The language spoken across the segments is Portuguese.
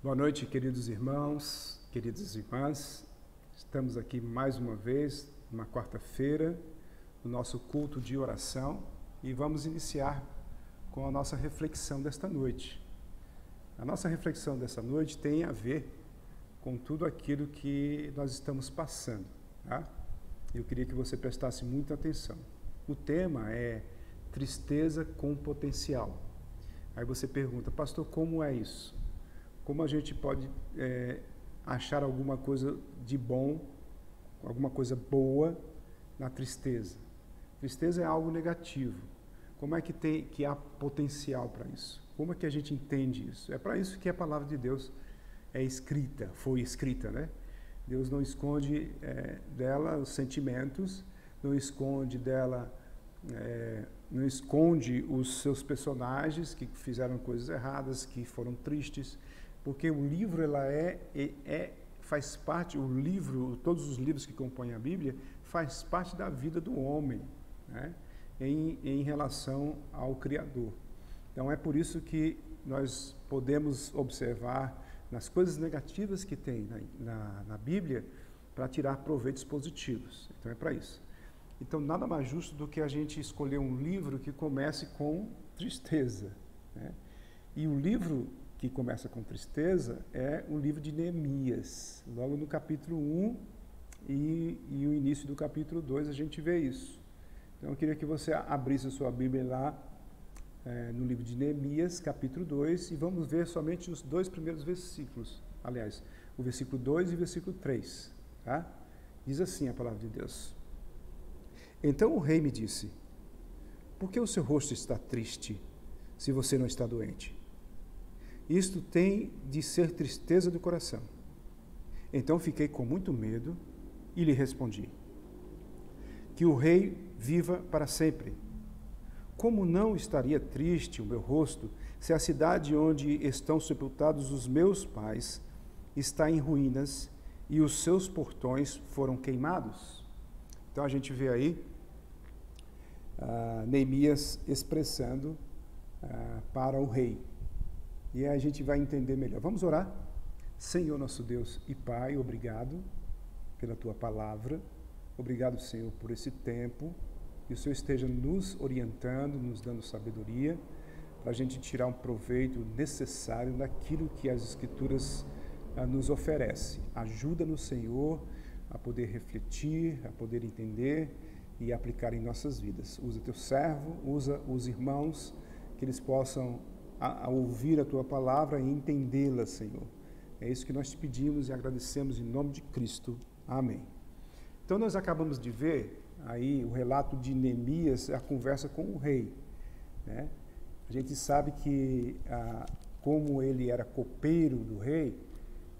Boa noite, queridos irmãos, queridas irmãs. Estamos aqui mais uma vez, numa quarta-feira, no nosso culto de oração e vamos iniciar com a nossa reflexão desta noite. A nossa reflexão desta noite tem a ver com tudo aquilo que nós estamos passando, tá? Eu queria que você prestasse muita atenção. O tema é tristeza com potencial. Aí você pergunta, pastor, como é isso? Como a gente pode achar alguma coisa de bom, alguma coisa boa na tristeza? Tristeza é algo negativo. Como é que há potencial para isso? Como é que a gente entende isso? É para isso que a palavra de Deus é escrita, foi escrita, né? Deus não esconde dela os sentimentos, não esconde dela, não esconde os seus personagens que fizeram coisas erradas, que foram tristes, porque o livro faz parte, todos os livros que compõem a Bíblia, faz parte da vida do homem, né? em relação ao Criador. Então é por isso que nós podemos observar nas coisas negativas que tem na Bíblia para tirar proveitos positivos. Então é para isso. Então nada mais justo do que a gente escolher um livro que comece com tristeza, né? E o livro que começa com tristeza é o livro de Neemias. Logo no capítulo 1 e o início do capítulo 2 a gente vê isso. Então eu queria que você abrisse a sua Bíblia lá no livro de Neemias, capítulo 2, e vamos ver somente os dois primeiros versículos. Aliás, o versículo 2 e o versículo 3. Tá? Diz assim a palavra de Deus. Então o rei me disse, por que o seu rosto está triste, se você não está doente? Isto tem de ser tristeza do coração. Então fiquei com muito medo e lhe respondi, que o rei viva para sempre. Como não estaria triste o meu rosto, se a cidade onde estão sepultados os meus pais está em ruínas e os seus portões foram queimados? Então a gente vê aí Neemias expressando para o rei. E aí a gente vai entender melhor. Vamos orar? Senhor nosso Deus e Pai, obrigado pela Tua palavra. Obrigado, Senhor, por esse tempo. Que o Senhor esteja nos orientando, nos dando sabedoria, para a gente tirar um proveito necessário daquilo que as Escrituras nos oferecem. Ajuda-nos, Senhor, a poder refletir, a poder entender e aplicar em nossas vidas. Usa Teu servo, usa os irmãos, que eles possam a ouvir a Tua palavra e entendê-la, Senhor. É isso que nós te pedimos e agradecemos em nome de Cristo. Amém. Então nós acabamos de ver aí o relato de Neemias, a conversa com o rei, né? A gente sabe que como ele era copeiro do rei,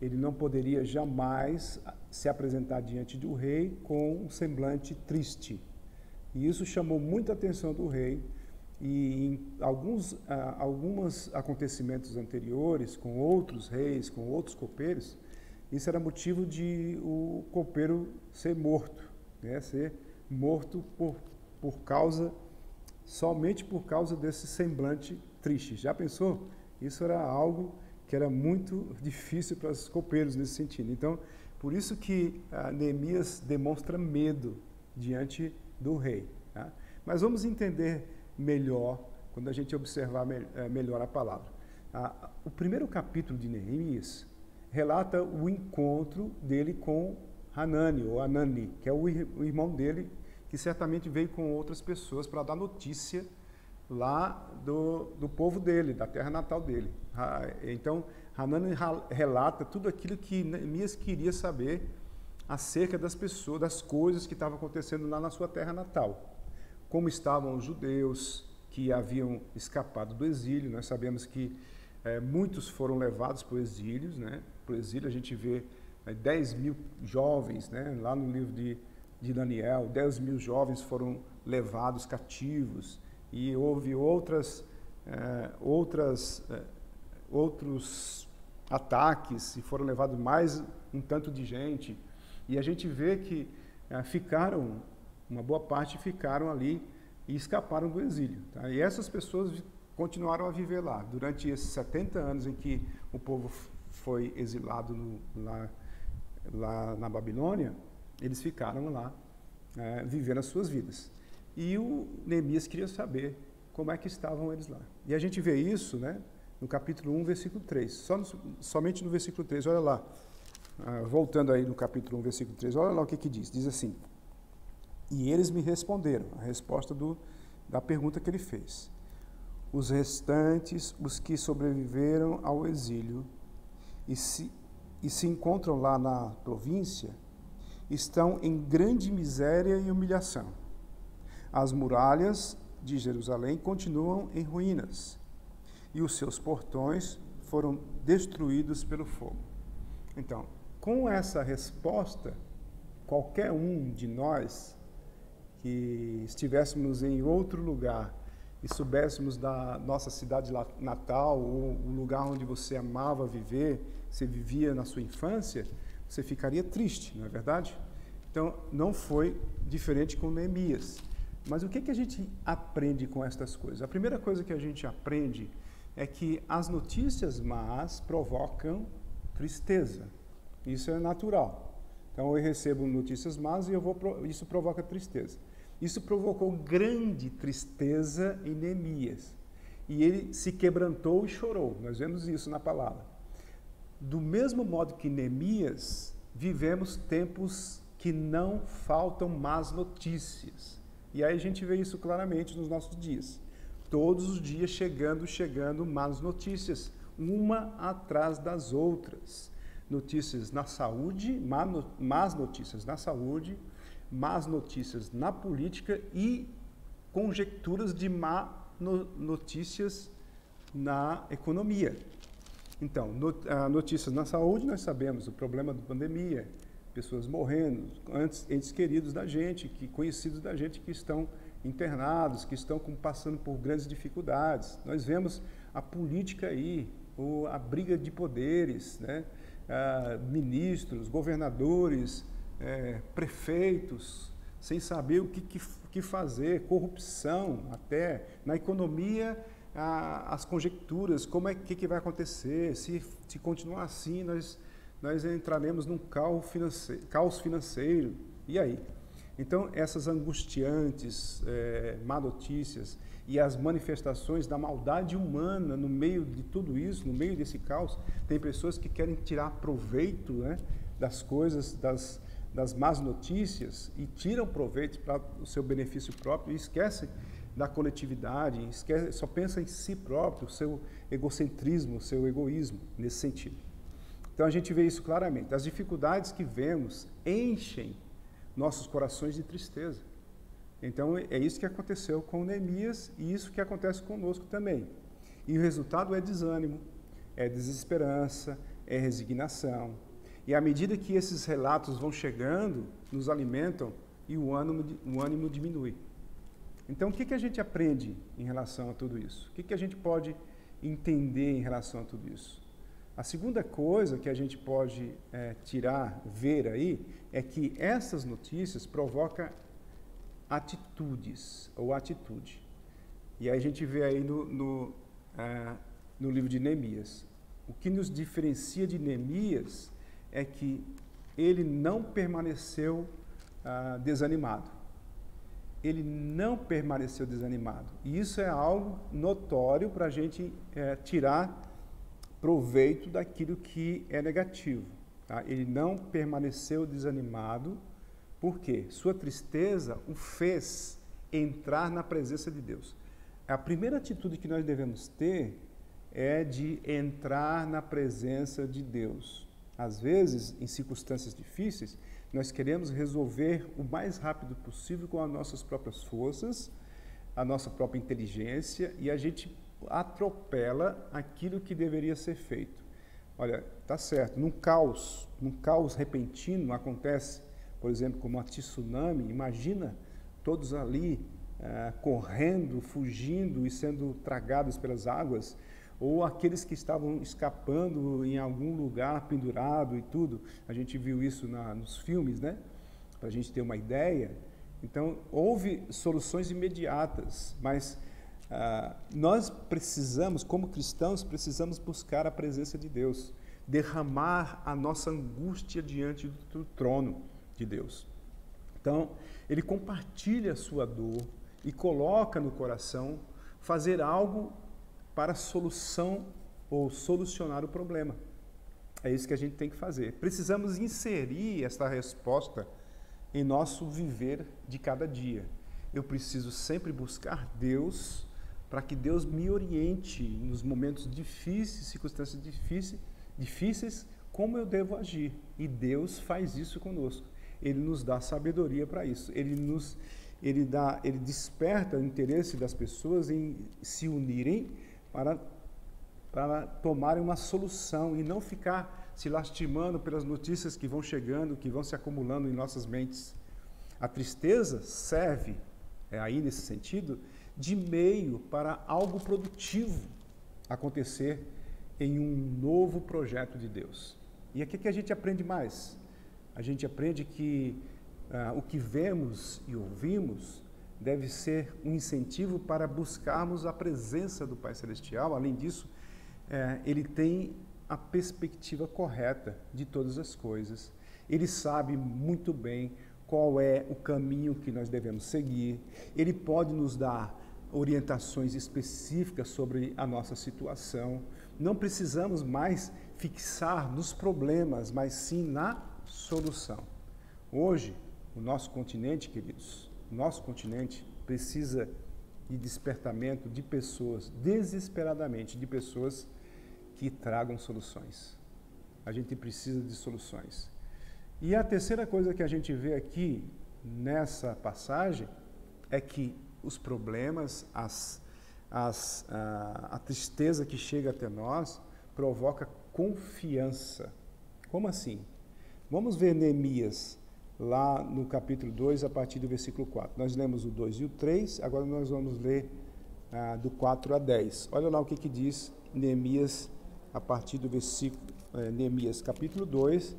ele não poderia jamais se apresentar diante do rei com um semblante triste. E isso chamou muita atenção do rei. E em alguns acontecimentos anteriores, com outros reis, com outros copeiros, isso era motivo de o copeiro ser morto, né? Ser morto somente por causa desse semblante triste. Já pensou? Isso era algo que era muito difícil para os copeiros nesse sentido. Então, por isso que Neemias demonstra medo diante do rei, tá? Mas vamos entender melhor quando a gente observar melhor a palavra. O primeiro capítulo de Neemias relata o encontro dele com Hanani, ou Anani, que é o irmão dele, que certamente veio com outras pessoas para dar notícia lá do povo dele, da terra natal dele. Então, Hanani relata tudo aquilo que Neemias queria saber acerca das pessoas, das coisas que estavam acontecendo lá na sua terra natal. Como estavam os judeus que haviam escapado do exílio. Nós sabemos que muitos foram levados para o exílio, né? Para o exílio a gente vê 10 mil jovens, né? Lá no livro de Daniel, 10 mil jovens foram levados cativos, e houve outros ataques, e foram levados mais um tanto de gente, e a gente vê que uma boa parte ficaram ali e escaparam do exílio, tá? E essas pessoas continuaram a viver lá durante esses 70 anos em que o povo foi exilado lá na Babilônia, eles ficaram lá vivendo as suas vidas. E o Neemias queria saber como é que estavam eles lá. E a gente vê isso, né, no capítulo 1, versículo 3. Somente no versículo 3, olha lá. Voltando aí no capítulo 1, versículo 3, olha lá o que diz. Diz assim: e eles me responderam, a resposta da pergunta que ele fez. Os restantes, os que sobreviveram ao exílio e se encontram lá na província, estão em grande miséria e humilhação. As muralhas de Jerusalém continuam em ruínas e os seus portões foram destruídos pelo fogo. Então, com essa resposta, qualquer um de nós que estivéssemos em outro lugar e soubéssemos da nossa cidade natal, ou o lugar onde você amava viver, você vivia na sua infância, você ficaria triste, não é verdade? Então, não foi diferente com Neemias. Mas o que a gente aprende com estas coisas? A primeira coisa que a gente aprende é que as notícias más provocam tristeza. Isso é natural. Então, eu recebo notícias más e isso provoca tristeza. Isso provocou grande tristeza em Neemias. E ele se quebrantou e chorou. Nós vemos isso na palavra. Do mesmo modo que Neemias, vivemos tempos que não faltam más notícias. E aí a gente vê isso claramente nos nossos dias. Todos os dias chegando más notícias, uma atrás das outras. Notícias na saúde, más notícias na saúde, más notícias na política e conjecturas de notícias na economia. Então, notícias na saúde, nós sabemos o problema da pandemia, pessoas morrendo, entes queridos da gente, conhecidos da gente que estão internados, que estão passando por grandes dificuldades. Nós vemos a política aí, a briga de poderes, né? Ministros, governadores, prefeitos, sem saber o que fazer, corrupção até. Na economia, as conjecturas, como que vai acontecer, se continuar assim, nós entraremos num caos financeiro, e aí? Então, essas angustiantes má notícias e as manifestações da maldade humana no meio de tudo isso, no meio desse caos, tem pessoas que querem tirar proveito, né, das coisas, das más notícias, e tiram proveito para o seu benefício próprio e esquecem da coletividade, só pensa em si próprio, o seu egocentrismo, o seu egoísmo, nesse sentido. Então a gente vê isso claramente. As dificuldades que vemos enchem nossos corações de tristeza. Então é isso que aconteceu com Neemias e isso que acontece conosco também. E o resultado é desânimo, é desesperança, é resignação. E à medida que esses relatos vão chegando, nos alimentam e o ânimo diminui. Então o que a gente aprende em relação a tudo isso? O que a gente pode entender em relação a tudo isso? A segunda coisa que a gente pode ver aí, é que essas notícias provocam atitudes, ou atitude. E aí a gente vê aí no livro de Neemias. O que nos diferencia de Neemias é que ele não permaneceu desanimado. Ele não permaneceu desanimado. E isso é algo notório para a gente tirar proveito daquilo que é negativo. Tá? Ele não permaneceu desanimado, porque sua tristeza o fez entrar na presença de Deus. A primeira atitude que nós devemos ter é de entrar na presença de Deus. Às vezes, em circunstâncias difíceis, nós queremos resolver o mais rápido possível com as nossas próprias forças, a nossa própria inteligência, e a gente atropela aquilo que deveria ser feito. Olha, tá certo, num caos repentino acontece, por exemplo, como um tsunami, imagina todos ali correndo, fugindo e sendo tragados pelas águas, ou aqueles que estavam escapando em algum lugar pendurado e tudo. A gente viu isso nos filmes, né? Para a gente ter uma ideia. Então, houve soluções imediatas, mas nós precisamos, como cristãos, precisamos buscar a presença de Deus. derramar a nossa angústia diante do trono de Deus. Então, ele compartilha a sua dor e coloca no coração fazer algo para a solução ou solucionar o problema. É isso que a gente tem que fazer. Precisamos inserir essa resposta em nosso viver de cada dia. Eu preciso sempre buscar Deus para que Deus me oriente nos momentos difíceis, circunstâncias difíceis, como eu devo agir. E Deus faz isso conosco. Ele nos dá sabedoria para isso. Ele desperta o interesse das pessoas em se unirem para tomarem uma solução e não ficar se lastimando pelas notícias que vão chegando, que vão se acumulando em nossas mentes. A tristeza serve, aí nesse sentido, de meio para algo produtivo acontecer em um novo projeto de Deus. E aqui que a gente aprende mais. A gente aprende que o que vemos e ouvimos deve ser um incentivo para buscarmos a presença do Pai Celestial. Além disso, ele tem a perspectiva correta de todas as coisas. Ele sabe muito bem qual é o caminho que nós devemos seguir. Ele pode nos dar orientações específicas sobre a nossa situação. Não precisamos mais fixar nos problemas, mas sim na solução. Hoje, o nosso continente, queridos, o nosso continente precisa de despertamento de pessoas, desesperadamente, de pessoas que tragam soluções. A gente precisa de soluções. E a terceira coisa que a gente vê aqui nessa passagem é que os problemas, a tristeza que chega até nós provoca confiança. Como assim? Vamos ver Neemias, lá no capítulo 2, a partir do versículo 4. Nós lemos o 2 e o 3, agora nós vamos ler do 4 a 10. Olha lá o que diz Neemias, a partir do versículo, Neemias capítulo 2,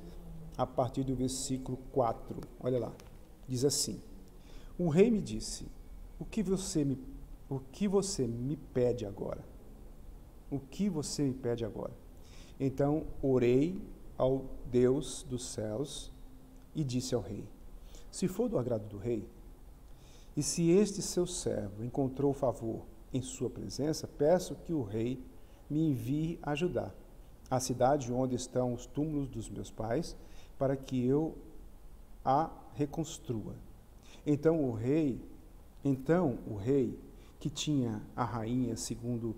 a partir do versículo 4. Olha lá, diz assim: o rei me disse, o que você me pede agora? O que você me pede agora? Então orei ao Deus dos céus e disse ao rei: se for do agrado do rei, e se este seu servo encontrou favor em sua presença, peço que o rei me envie ajudar a cidade onde estão os túmulos dos meus pais, para que eu a reconstrua. Então o rei, que tinha a rainha, segundo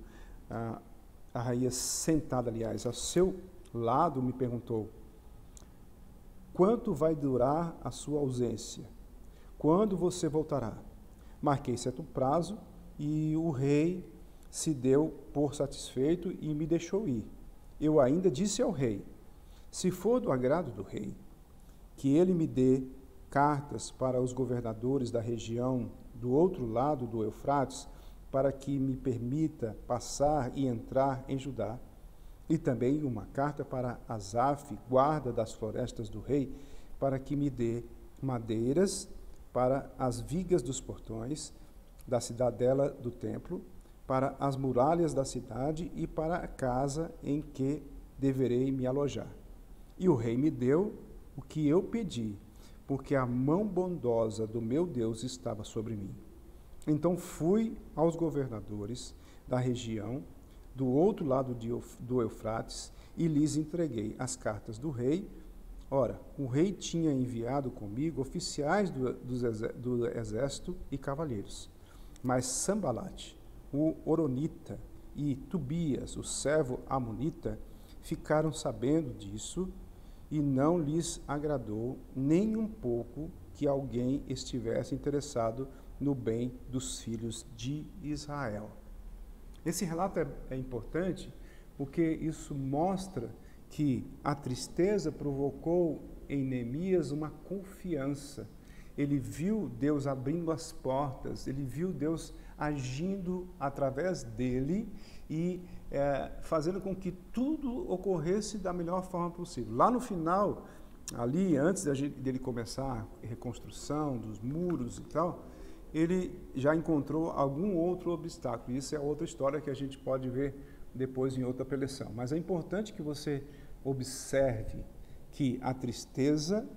a rainha sentada, aliás, ao seu lado, me perguntou: quanto vai durar a sua ausência? Quando você voltará? Marquei certo prazo e o rei se deu por satisfeito e me deixou ir. Eu ainda disse ao rei: se for do agrado do rei, que ele me dê cartas para os governadores da região do outro lado do Eufrates, para que me permita passar e entrar em Judá, e também uma carta para Asaf, guarda das florestas do rei, para que me dê madeiras para as vigas dos portões da cidadela do templo, para as muralhas da cidade e para a casa em que deverei me alojar. E o rei me deu o que eu pedi, porque a mão bondosa do meu Deus estava sobre mim. Então fui aos governadores da região do outro lado do Eufrates e lhes entreguei as cartas do rei. Ora, o rei tinha enviado comigo oficiais do exército e cavalheiros. Mas Sambalate, o Horonita, e Tobias, o servo amonita, ficaram sabendo disso e não lhes agradou nem um pouco que alguém estivesse interessado no bem dos filhos de Israel. Esse relato é importante porque isso mostra que a tristeza provocou em Neemias uma confiança. Ele viu Deus abrindo as portas, ele viu Deus agindo através dele e fazendo com que tudo ocorresse da melhor forma possível. Lá no final, ali antes dele começar a reconstrução dos muros e tal, ele já encontrou algum outro obstáculo. Isso é outra história que a gente pode ver depois em outra preleção. Mas é importante que você observe que a tristeza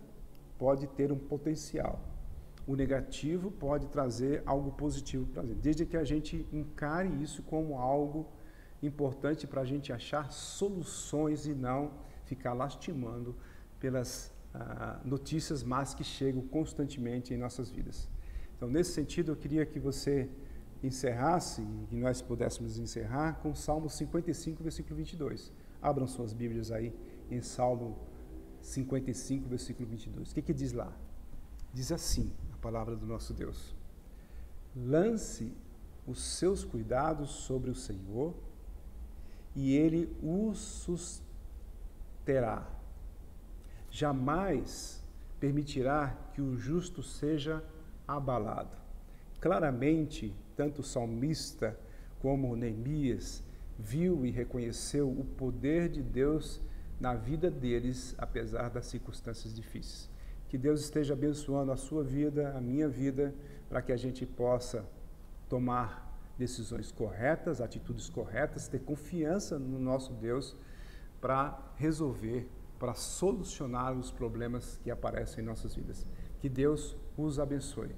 pode ter um potencial. O negativo pode trazer algo positivo para a gente, desde que a gente encare isso como algo importante para a gente achar soluções e não ficar lastimando pelas notícias más que chegam constantemente em nossas vidas. Então, nesse sentido, eu queria que você encerrasse, e que nós pudéssemos encerrar com Salmo 55, versículo 22. Abram suas Bíblias aí em Salmo 55, versículo 22. O que diz lá? Diz assim, a palavra do nosso Deus: lance os seus cuidados sobre o Senhor, e Ele os susterá. Jamais permitirá que o justo seja abalado. Claramente, tanto o salmista como Neemias viu e reconheceu o poder de Deus na vida deles, apesar das circunstâncias difíceis. Que Deus esteja abençoando a sua vida, a minha vida, para que a gente possa tomar decisões corretas, atitudes corretas, ter confiança no nosso Deus para resolver, para solucionar os problemas que aparecem em nossas vidas. Que Deus os abençoe.